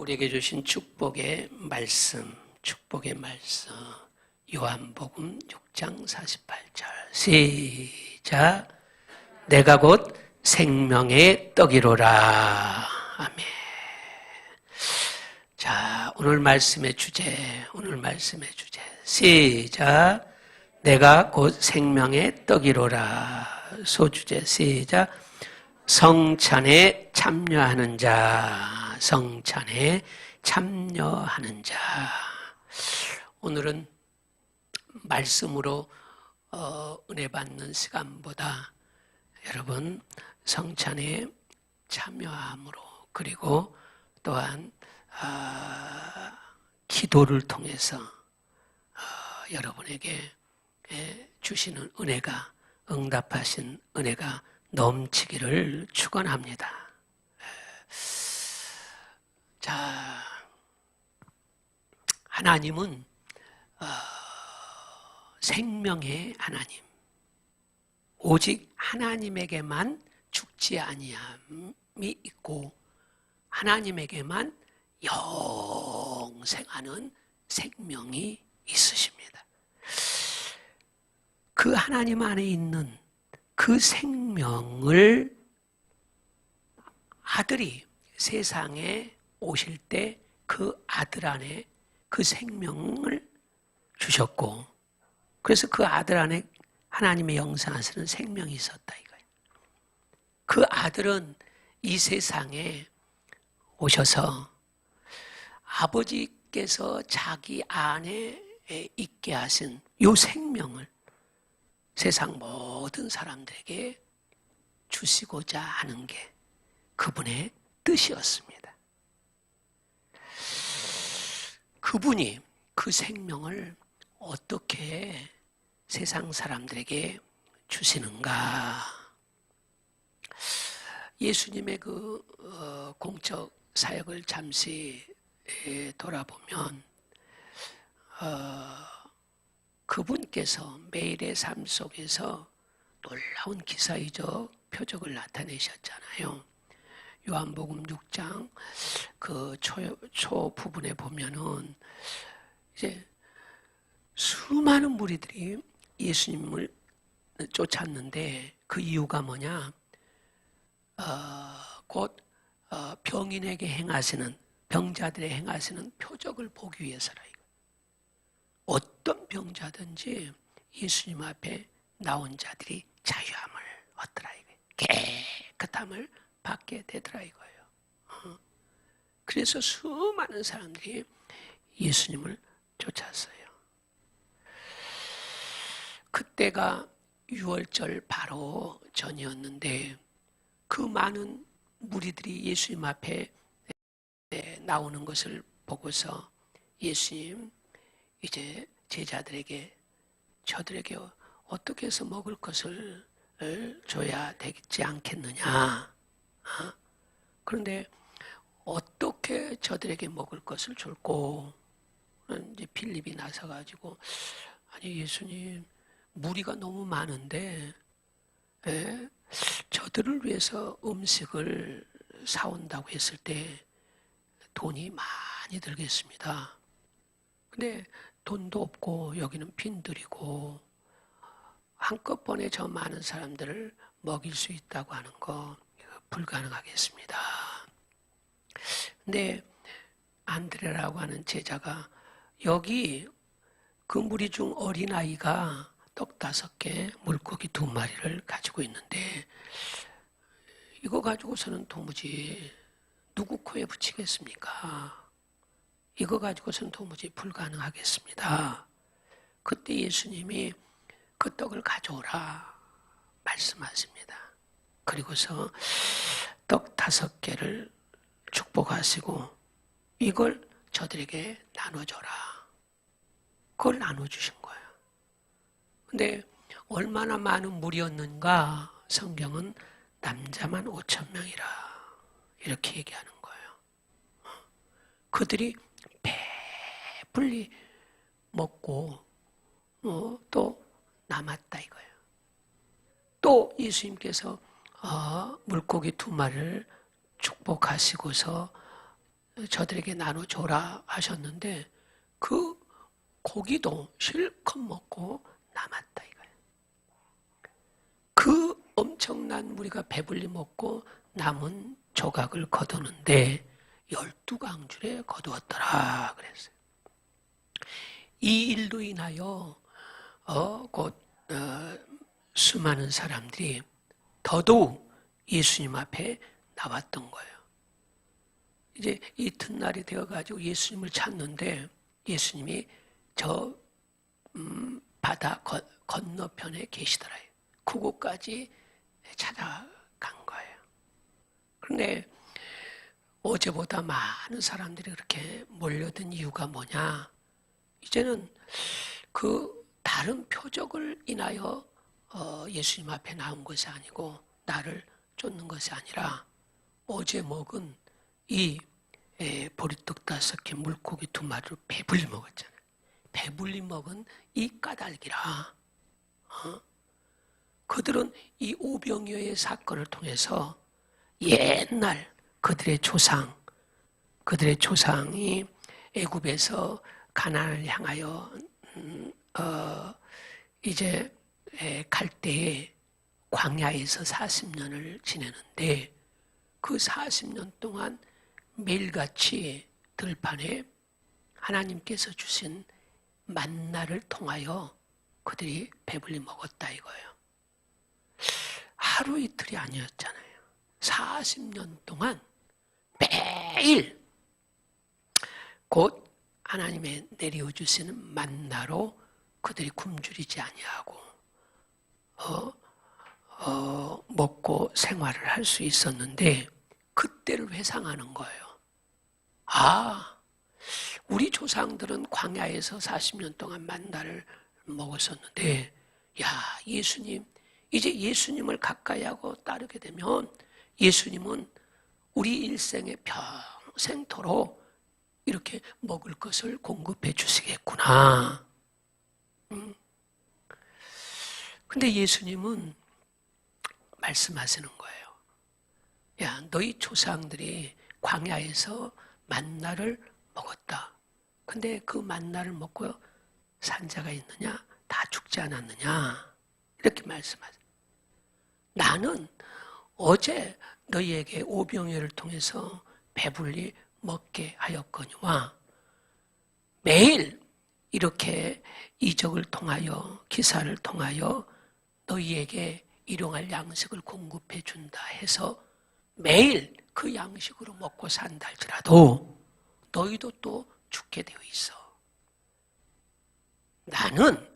우리에게 주신 축복의 말씀 요한복음 6장 48절 시작. 내가 곧 생명의 떡이로라. 아멘. 자, 오늘 말씀의 주제 시작. 내가 곧 생명의 떡이로라. 소주제 시작. 성찬에 참여하는 자. 오늘은 말씀으로 은혜 받는 시간보다 여러분 성찬에 참여함으로, 그리고 또한 기도를 통해서 여러분에게 주시는 은혜가, 응답하신 은혜가 넘치기를 축원합니다. 자, 하나님은 생명의 하나님, 오직 하나님에게만 죽지 아니함이 있고 하나님에게만 영생하는 생명이 있으십니다. 그 하나님 안에 있는 그 생명을 아들이 세상에 오실 때 그 아들 안에 그 생명을 주셨고, 그래서 그 아들 안에 하나님의 영생하시는 생명이 있었다 이거예요. 그 아들은 이 세상에 오셔서 아버지께서 자기 안에 있게 하신 이 생명을 세상 모든 사람들에게 주시고자 하는 게 그분의 뜻이었습니다. 그분이 그 생명을 어떻게 세상 사람들에게 주시는가? 예수님의 그 공적 사역을 잠시 돌아보면 그분께서 매일의 삶 속에서 놀라운 기사이적 표적을 나타내셨잖아요. 요한복음 6장 그 초 부분에 보면은 이제 수많은 무리들이 예수님을 쫓았는데 그 이유가 뭐냐? 곧 병인에게 행하시는, 병자들의 행하시는 표적을 보기 위해서라. 어떤 병자든지 예수님 앞에 나온 자들이 자유함을 얻더라. 깨끗함을 받게 되더라 이거예요. 그래서 수많은 사람들이 예수님을 쫓았어요. 그때가 6월절 바로 전이었는데 그 많은 무리들이 예수님 앞에 나오는 것을 보고서 예수님, 이제 제자들에게, 저들에게 어떻게 해서 먹을 것을 줘야 되지 않겠느냐. 그런데 어떻게 저들에게 먹을 것을 줄고? 이제 빌립이 나서가지고, 아니 예수님, 무리가 너무 많은데 저들을 위해서 음식을 사온다고 했을 때 돈이 많이 들겠습니다. 근데 돈도 없고 여기는 빈들이고 한꺼번에 저 많은 사람들을 먹일 수 있다고 하는 거 불가능하겠습니다. 근데 안드레라고 하는 제자가 여기 그 무리 중 어린아이가 떡 5개, 물고기 2마리를 가지고 있는데 이거 가지고서는 도무지 누구 코에 붙이겠습니까? 이거 가지고서는 도무지 불가능하겠습니다. 그때 예수님이 그 떡을 가져오라 말씀하십니다. 그리고서 떡 5개를 축복하시고 이걸 저들에게 나눠줘라. 그걸 나눠주신 거예요. 근데 얼마나 많은 무리였는가? 성경은 남자만 5,000명이라 이렇게 얘기하는 거예요. 그들이 배불리 먹고 또 남았다 이거예요. 또 예수님께서 물고기 2마리를 축복하시고서 저들에게 나눠줘라 하셨는데 그 고기도 실컷 먹고 남았다 이거예요. 그 엄청난 무리가 배불리 먹고 남은 조각을 거두는데 12강줄에 거두었더라 그랬어요. 이 일로 인하여 수많은 사람들이 더더욱 예수님 앞에 나왔던 거예요. 이제 이튿날이 되어가지고 예수님을 찾는데 예수님이 저 바다 건너편에 계시더라요. 그곳까지 찾아간 거예요. 그런데 어제보다 많은 사람들이 그렇게 몰려든 이유가 뭐냐? 이제는 그 다른 표적을 인하여 예수님 앞에 나온 것이 아니고 나를 쫓는 것이 아니라 어제 먹은 이 보리떡 5개 물고기 2마리를 배불리 먹었잖아요. 배불리 먹은 이 까닭이라 그들은 이 오병이어의 사건을 통해서 옛날 그들의 조상이 애굽에서 가나안을 향하여 이제 갈 때에 광야에서 40년을 지내는데 그 40년 동안 매일같이 들판에 하나님께서 주신 만나를 통하여 그들이 배불리 먹었다 이거예요. 하루 이틀이 아니었잖아요. 40년 동안 매일 곧 하나님의 내려주시는 만나로 그들이 굶주리지 아니하고 먹고 생활을 할 수 있었는데 그때를 회상하는 거예요. 우리 조상들은 광야에서 40년 동안 만나를 먹었었는데 예수님 이제 예수님을 가까이 하고 따르게 되면 예수님은 우리 일생에 평생토록 이렇게 먹을 것을 공급해 주시겠구나. 근데 예수님은 말씀하시는 거예요. 너희 조상들이 광야에서 만나를 먹었다. 근데 그 만나를 먹고 산 자가 있느냐? 다 죽지 않았느냐? 이렇게 말씀하세요. 나는 어제 너희에게 오병이어를 통해서 배불리 먹게 하였거니와 매일 이렇게 이적을 통하여 기사를 통하여 너희에게 일용할 양식을 공급해 준다 해서 매일 그 양식으로 먹고 산다 할지라도 너희도 또 죽게 되어 있어. 나는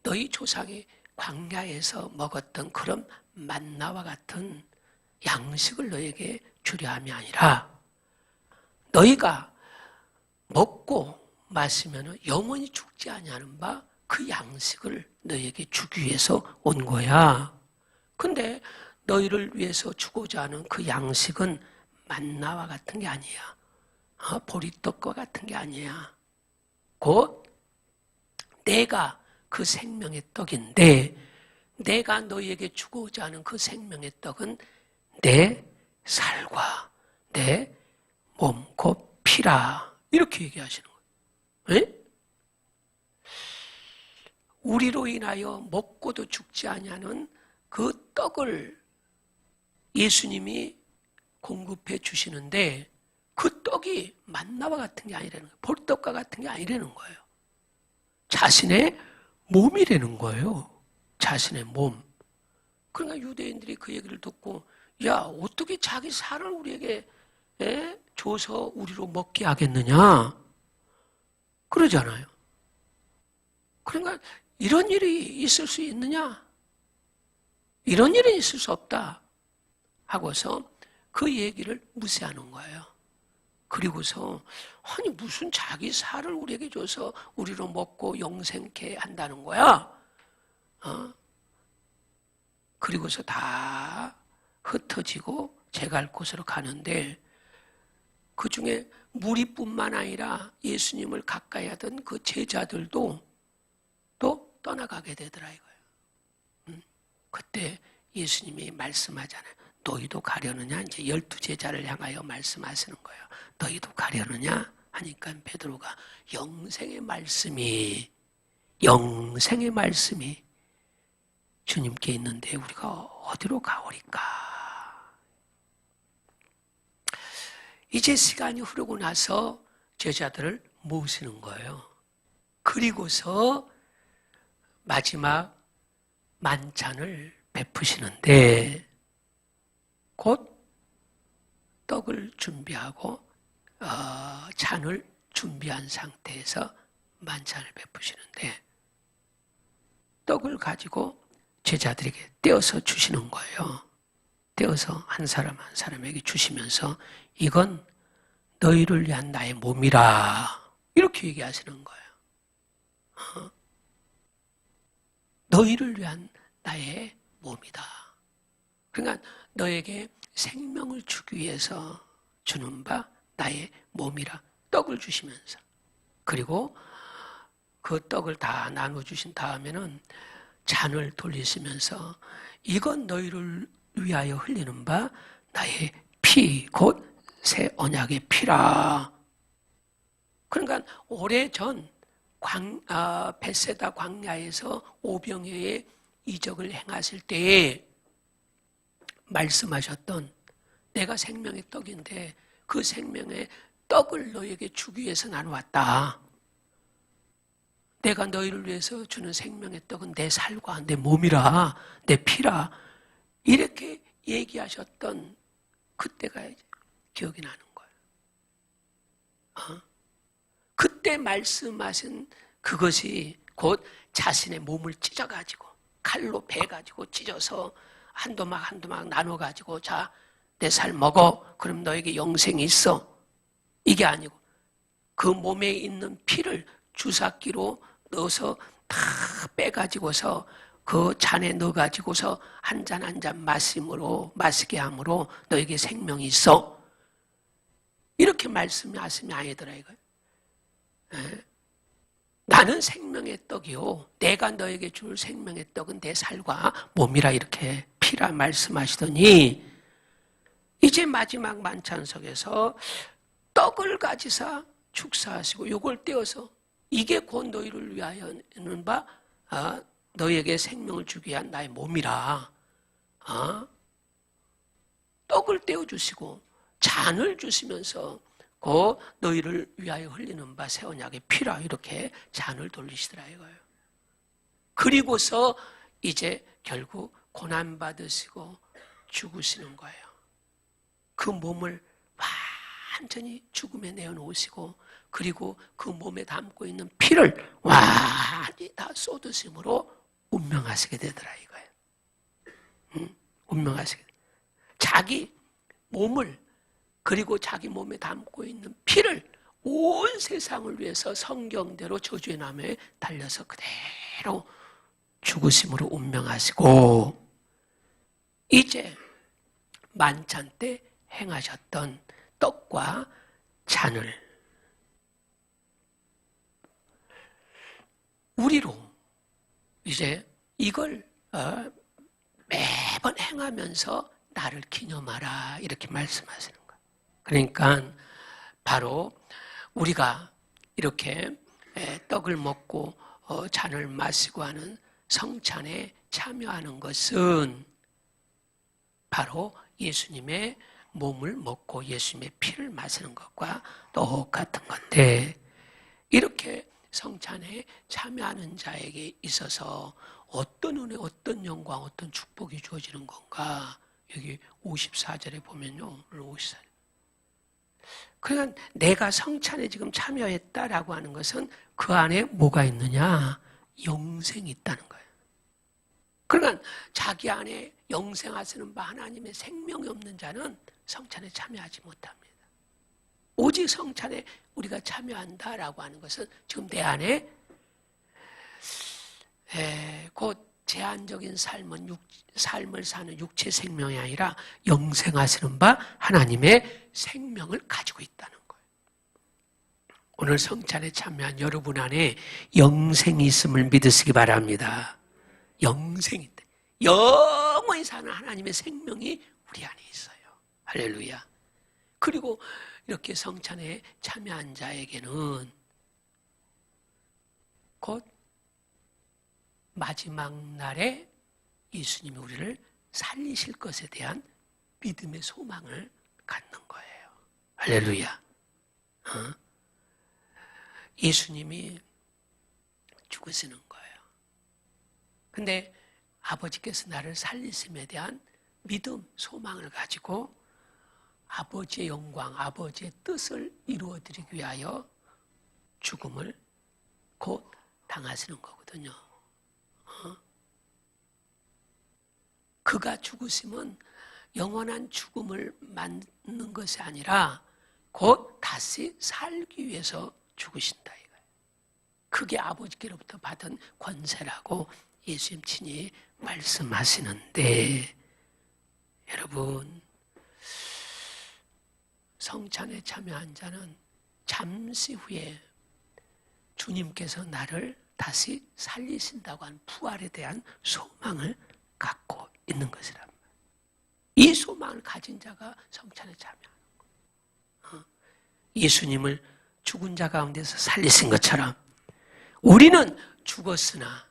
너희 조상이 광야에서 먹었던 그런 만나와 같은 양식을 너에게 주려 함이 아니라 너희가 먹고 마시면 영원히 죽지 아니하는 바 그 양식을 너희에게 주기 위해서 온 거야. 근데 너희를 위해서 주고자 하는 그 양식은 만나와 같은 게 아니야. 보리떡과 같은 게 아니야. 곧 내가 그 생명의 떡인데 내가 너희에게 주고자 하는 그 생명의 떡은 내 살과 내 몸, 곧 피라. 이렇게 얘기하시는 거예요. 네? 우리로 인하여 먹고도 죽지 아니하는 그 떡을 예수님이 공급해 주시는데 그 떡이 만나와 같은 게 아니라는 거예요. 보리떡과 같은 게 아니라는 거예요. 자신의 몸이라는 거예요. 자신의 몸. 그러니까 유대인들이 그 얘기를 듣고 어떻게 자기 살을 우리에게 줘서 우리로 먹게 하겠느냐? 그러잖아요. 그러니까 이런 일이 있을 수 있느냐? 이런 일은 있을 수 없다 하고서 그 얘기를 무시하는 거예요. 그리고서 무슨 자기 살을 우리에게 줘서 우리로 먹고 영생케 한다는 거야? 그리고서 다 흩어지고 제갈 곳으로 가는데 그 중에 무리뿐만 아니라 예수님을 가까이 하던 그 제자들도 또 떠나가게 되더라 이거예요. 그때 예수님이 말씀하잖아요. 너희도 가려느냐? 이제 12제자를 향하여 말씀하시는 거예요. 너희도 가려느냐? 하니까 베드로가 영생의 말씀이 주님께 있는데 우리가 어디로 가오리까? 이제 시간이 흐르고 나서 제자들을 모시는 거예요. 그리고서 마지막 만찬을 베푸시는데 곧 떡을 준비하고 잔을 준비한 상태에서 만찬을 베푸시는데 떡을 가지고 제자들에게 떼어서 주시는 거예요. 떼어서 한 사람 한 사람에게 주시면서 이건 너희를 위한 나의 몸이라 이렇게 얘기하시는 거예요. 너희를 위한 나의 몸이다. 그러니까 너에게 생명을 주기 위해서 주는 바 나의 몸이라 떡을 주시면서 그리고 그 떡을 다 나눠주신 다음에는 잔을 돌리시면서 이건 너희를 위하여 흘리는 바 나의 피, 곧 새 언약의 피라. 그러니까 오래전 벳세다 광야에서 오병이어의 이적을 행하실 때에 말씀하셨던 내가 생명의 떡인데 그 생명의 떡을 너에게 주기 위해서 나눠왔다. 내가 너희를 위해서 주는 생명의 떡은 내 살과 내 몸이라, 내 피라. 이렇게 얘기하셨던 그때가 기억이 나는 거예요. 그때 말씀하신 그것이 곧 자신의 몸을 찢어가지고 칼로 베가지고 찢어서 한 도막 한 도막 나눠가지고 자, 내 살 먹어. 그럼 너에게 영생이 있어. 이게 아니고 그 몸에 있는 피를 주사기로 넣어서 다 빼가지고서 그 잔에 넣어가지고서 한 잔 한 잔 마시게 함으로 너에게 생명이 있어. 이렇게 말씀하시면 아니더라 이거예요. 나는 생명의 떡이요. 내가 너에게 줄 생명의 떡은 내 살과 몸이라 이렇게 피라 말씀하시더니 이제 마지막 만찬석에서 떡을 가지사 축사하시고 요걸 떼어서 이게 곧 너희를 위하여는 바 너희에게 생명을 주기 위한 나의 몸이라 떡을 떼어주시고 잔을 주시면서 그 너희를 위하여 흘리는 바 새 언약의 피라 이렇게 잔을 돌리시더라 이거예요. 그리고서 이제 결국 고난받으시고 죽으시는 거예요. 그 몸을 완전히 죽음에 내어놓으시고 그리고 그 몸에 담고 있는 피를 완전히 다 쏟으심으로 운명하시게 되더라 이거예요. 운명하시게. 자기 몸을 그리고 자기 몸에 담고 있는 피를 온 세상을 위해서 성경대로 저주의 나무에 달려서 그대로 죽으심으로 운명하시고 이제 만찬 때 행하셨던 떡과 잔을 우리로 이제 이걸 매번 행하면서 나를 기념하라 이렇게 말씀하시는 거예요. 그러니까 바로 우리가 이렇게 떡을 먹고 잔을 마시고 하는 성찬에 참여하는 것은 바로 예수님의 몸을 먹고 예수님의 피를 마시는 것과 똑같은 건데 이렇게 성찬에 참여하는 자에게 있어서 어떤 은혜, 어떤 영광, 어떤 축복이 주어지는 건가? 여기 54절에 보면요. 54절. 그러니까 내가 성찬에 지금 참여했다라고 하는 것은 그 안에 뭐가 있느냐? 영생이 있다는 거예요. 그러니까 자기 안에 영생하시는 바 하나님의 생명이 없는 자는 성찬에 참여하지 못합니다. 오직 성찬에 우리가 참여한다라고 하는 것은 지금 내 안에 곧 제한적인 삶을 사는 육체 생명이 아니라 영생하시는 바 하나님의 생명을 가지고 있다는 거예요. 오늘 성찬에 참여한 여러분 안에 영생이 있음을 믿으시기 바랍니다. 영생이 있다. 영원히 사는 하나님의 생명이 우리 안에 있어요. 할렐루야. 그리고 이렇게 성찬에 참여한 자에게는 곧 마지막 날에 예수님이 우리를 살리실 것에 대한 믿음의 소망을 갖는 거예요. 할렐루야. 예수님이 죽으시는 거예요. 근데 아버지께서 나를 살리심에 대한 믿음, 소망을 가지고 아버지의 영광, 아버지의 뜻을 이루어드리기 위하여 죽음을 곧 당하시는 거거든요. 그가 죽으심은 영원한 죽음을 맞는 것이 아니라 곧 다시 살기 위해서 죽으신다 이거예요. 그게 아버지께로부터 받은 권세라고 예수님 친히 말씀하시는데, 여러분, 성찬에 참여한 자는 잠시 후에 주님께서 나를 다시 살리신다고 한 부활에 대한 소망을 갖고 있는 것이란 말이에요. 이 소망을 가진 자가 성찬에 참여하는 거예요. 예수님을 죽은 자 가운데서 살리신 것처럼 우리는 죽었으나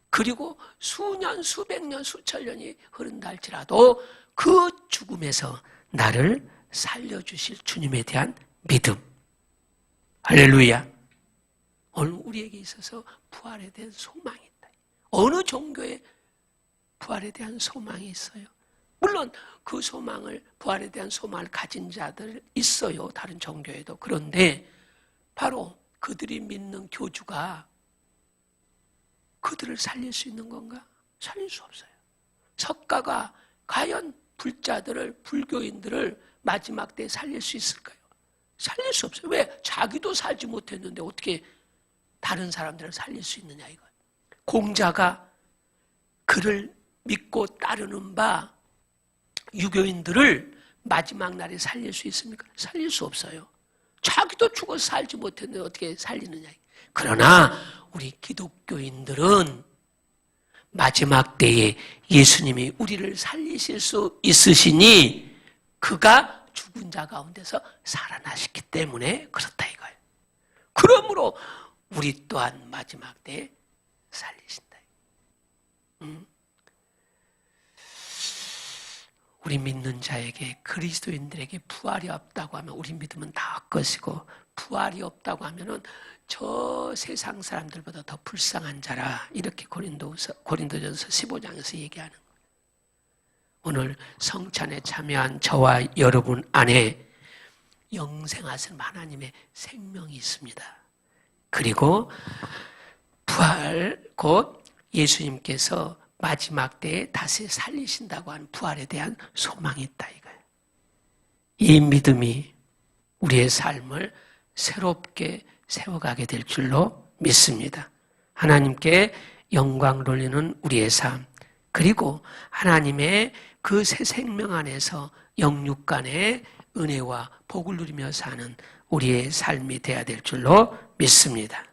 그리고 수년, 수백 년, 수천 년이 흐른다 할지라도 그 죽음에서 나를 살려주실 주님에 대한 믿음. 할렐루야. 오늘 우리에게 있어서 부활에 대한 소망이 있다. 어느 종교에 부활에 대한 소망이 있어요? 물론 그 소망을, 부활에 대한 소망을 가진 자들 있어요. 다른 종교에도. 그런데 바로 그들이 믿는 교주가 그들을 살릴 수 있는 건가? 살릴 수 없어요. 석가가 과연 불자들을, 불교인들을 마지막 때에 살릴 수 있을까요? 살릴 수 없어요. 왜? 자기도 살지 못했는데 어떻게 다른 사람들을 살릴 수 있느냐 이거. 공자가 그를 믿고 따르는 바 유교인들을 마지막 날에 살릴 수 있습니까? 살릴 수 없어요. 자기도 죽어서 살지 못했는데 어떻게 살리느냐. 그러나 우리 기독교인들은 마지막 때에 예수님이 우리를 살리실 수 있으시니 그가 죽은 자 가운데서 살아나셨기 때문에 그렇다 이거예요. 그러므로 우리 또한 마지막 때에 살리신다. 우리 믿는 자에게, 그리스도인들에게 부활이 없다고 하면 우리 믿음은 다 헛것이고, 부활이 없다고 하면은 저 세상 사람들보다 더 불쌍한 자라, 이렇게 고린도전서 15장에서 얘기하는 거예요. 오늘 성찬에 참여한 저와 여러분 안에 영생하신 하나님의 생명이 있습니다. 그리고 부활, 곧 예수님께서 마지막 때에 다시 살리신다고 하는 부활에 대한 소망이 있다 이거예요. 이 믿음이 우리의 삶을 새롭게 세워가게 될 줄로 믿습니다. 하나님께 영광 돌리는 우리의 삶, 그리고 하나님의 그 새 생명 안에서 영육간의 은혜와 복을 누리며 사는 우리의 삶이 되어야 될 줄로 믿습니다.